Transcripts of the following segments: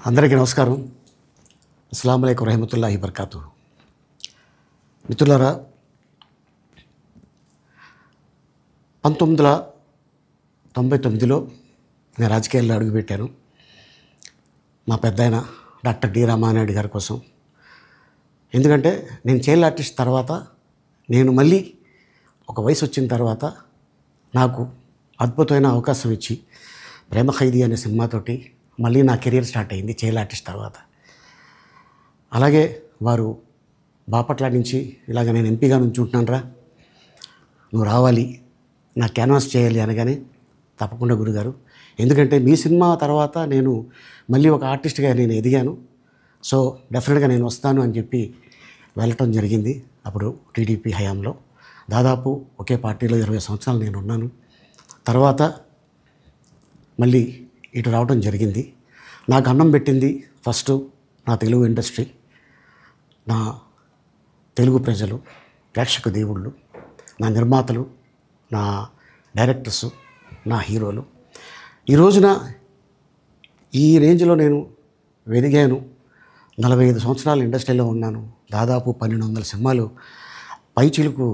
అందరికీ నమస్కారం. అస్సలాము అలైకుం రహమతుల్లాహి బర్కాతు. మిత్రులారా, 1999లో నేను రాజకీయాల్లో అడుగుపెట్టాను. మా పెద్దాయన డాక్టర్ డి రామానాయుడు గారి కోసం. ఎందుకంటే నేను చైల్డ్ ఆర్టిస్ట్ తర్వాత నేను మళ్ళీ ఒక వయసు వచ్చిన తర్వాత నాకు అద్భుతమైన అవకాశం ఇచ్చి ప్రేమ ఖైదీ అనే సినిమాతోటి మళ్ళీ నా కెరీర్ స్టార్ట్ అయింది చైల్డ్ ఆర్టిస్ట్ తర్వాత. అలాగే వారు బాపట్ల నుంచి ఇలాగ నేను ఎంపీగా నుంచుంటున్నాను రా, నువ్వు రావాలి, నా క్యాన్వాస్ చేయాలి అనగానే తప్పకుండా గురుగారు, ఎందుకంటే మీ సినిమా తర్వాత నేను మళ్ళీ ఒక ఆర్టిస్ట్గా నేను ఎదిగాను, సో డెఫినెట్గా నేను వస్తాను అని చెప్పి వెళ్ళటం జరిగింది. అప్పుడు టీడీపీ హయాంలో దాదాపు ఒకే పార్టీలో 20 సంవత్సరాలు నేను ఉన్నాను. తర్వాత మళ్ళీ ఇటు రావడం జరిగింది. నాకు అన్నం పెట్టింది ఫస్ట్ నా తెలుగు ఇండస్ట్రీ, నా తెలుగు ప్రజలు, ప్రేక్షక దేవుళ్ళు, నా నిర్మాతలు, నా డైరెక్టర్సు, నా హీరోలు. ఈ రోజున ఈ రేంజ్లో నేను ఎదిగాను. 45 సంవత్సరాలు ఇండస్ట్రీలో ఉన్నాను. దాదాపు 1200 సినిమాలు పైచిలుకు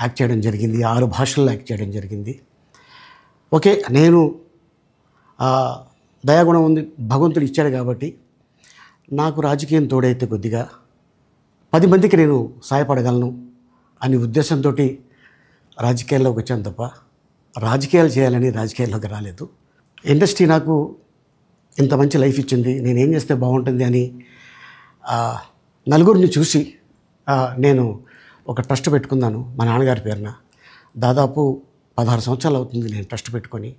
యాక్ట్ చేయడం జరిగింది. 6 భాషల్లో యాక్ట్ చేయడం జరిగింది. ఓకే, నేను దయాగుణం ఉంది, భగవంతుడు ఇచ్చాడు కాబట్టి నాకు రాజకీయం తోడైతే కొద్దిగా 10 మందికి నేను సహాయపడగలను అనే ఉద్దేశంతో రాజకీయాల్లోకి వచ్చాను తప్ప రాజకీయాలు చేయాలని రాజకీయాల్లోకి రాలేదు. ఇండస్ట్రీ నాకు ఇంత మంచి లైఫ్ ఇచ్చింది, నేనేం చేస్తే బాగుంటుంది అని నలుగురిని చూసి నేను ఒక ట్రస్ట్ పెట్టుకున్నాను మా నాన్నగారి పేరున. దాదాపు 16 సంవత్సరాలు అవుతుంది నేను ట్రస్ట్ పెట్టుకొని.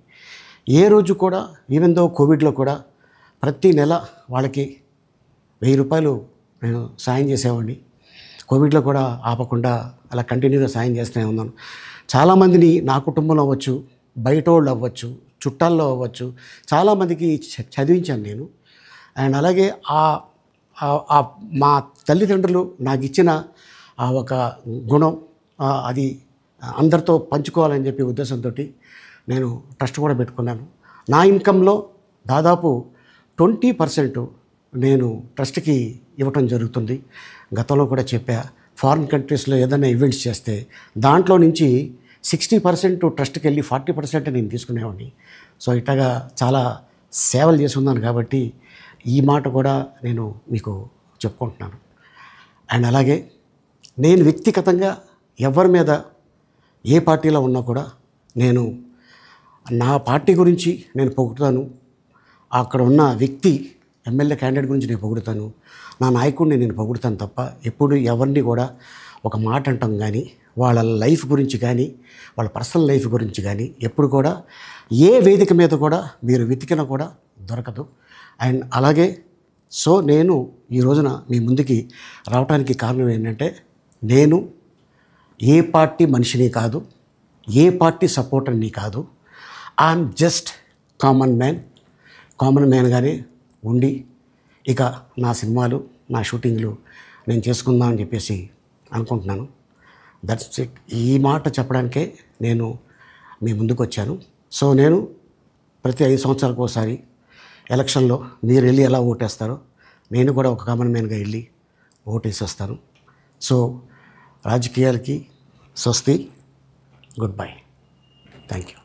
ఏ రోజు కూడా, ఈవెన్ దో కోవిడ్లో కూడా ప్రతి నెల వాళ్ళకి 1000 రూపాయలు నేను సాయం చేసేవాడిని. కోవిడ్లో కూడా ఆపకుండా అలా కంటిన్యూగా సాయం చేస్తూనే ఉన్నాను. చాలామందిని నా కుటుంబంలో అవ్వచ్చు, బయట వాళ్ళు అవ్వచ్చు, చుట్టాల్లో అవ్వచ్చు, చాలామందికి చదివించాను నేను. అండ్ అలాగే మా తల్లిదండ్రులు నాకు ఇచ్చిన ఒక గుణం అది అందరితో పంచుకోవాలని చెప్పి ఉద్దేశంతో నేను ట్రస్ట్ కూడా పెట్టుకున్నాను. నా ఇన్కంలో దాదాపు 20% నేను ట్రస్ట్కి ఇవ్వటం జరుగుతుంది. గతంలో కూడా చెప్పా, ఫారిన్ కంట్రీస్లో ఏదైనా ఈవెంట్స్ చేస్తే దాంట్లో నుంచి 60% ట్రస్ట్కి వెళ్ళి 40% నేను తీసుకునేవాడిని. సో ఇట్లాగా చాలా సేవలు చేసి ఉన్నాను కాబట్టి ఈ మాట కూడా నేను మీకు చెప్పుకుంటున్నాను. అండ్ అలాగే నేను వ్యక్తిగతంగా ఎవరి మీద ఏ పార్టీలో ఉన్నా కూడా నేను నా పార్టీ గురించి నేను పొగుడుతాను, అక్కడ ఉన్న వ్యక్తి ఎమ్మెల్యే క్యాండిడేట్ గురించి నేను పొగుడుతాను, నా నాయకుడిని నేను పొగుడుతాను తప్ప ఎప్పుడు ఎవరిని కూడా ఒక మాట అంటాం కానీ వాళ్ళ లైఫ్ గురించి కానీ వాళ్ళ పర్సనల్ లైఫ్ గురించి కానీ ఎప్పుడు కూడా ఏ వేదిక మీద కూడా మీరు వెతికినా కూడా దొరకదు. అండ్ అలాగే సో నేను ఈ రోజున మీ ముందుకి రావడానికి కారణం ఏంటంటే, నేను ఏ పార్టీ మనిషిని కాదు, ఏ పార్టీ సపోర్టర్ని కాదు, ఐఎమ్ జస్ట్ కామన్ మ్యాన్గానే ఉండి ఇక నా సినిమాలు, నా షూటింగ్లు నేను చేసుకుందాం అని చెప్పేసి అనుకుంటున్నాను. That's it. ఈ మాట చెప్పడానికే నేను మీ ముందుకు వచ్చాను. సో నేను ప్రతి 5 సంవత్సరాలకు ఒకసారి ఎలక్షన్లో మీరు వెళ్ళి ఎలా ఓటేస్తారో నేను కూడా ఒక కామన్ మ్యాన్గా వెళ్ళి ఓటేసి వస్తాను. సో రాజకీయాలకి స్వస్తి, గుడ్ బై, థ్యాంక్ యూ.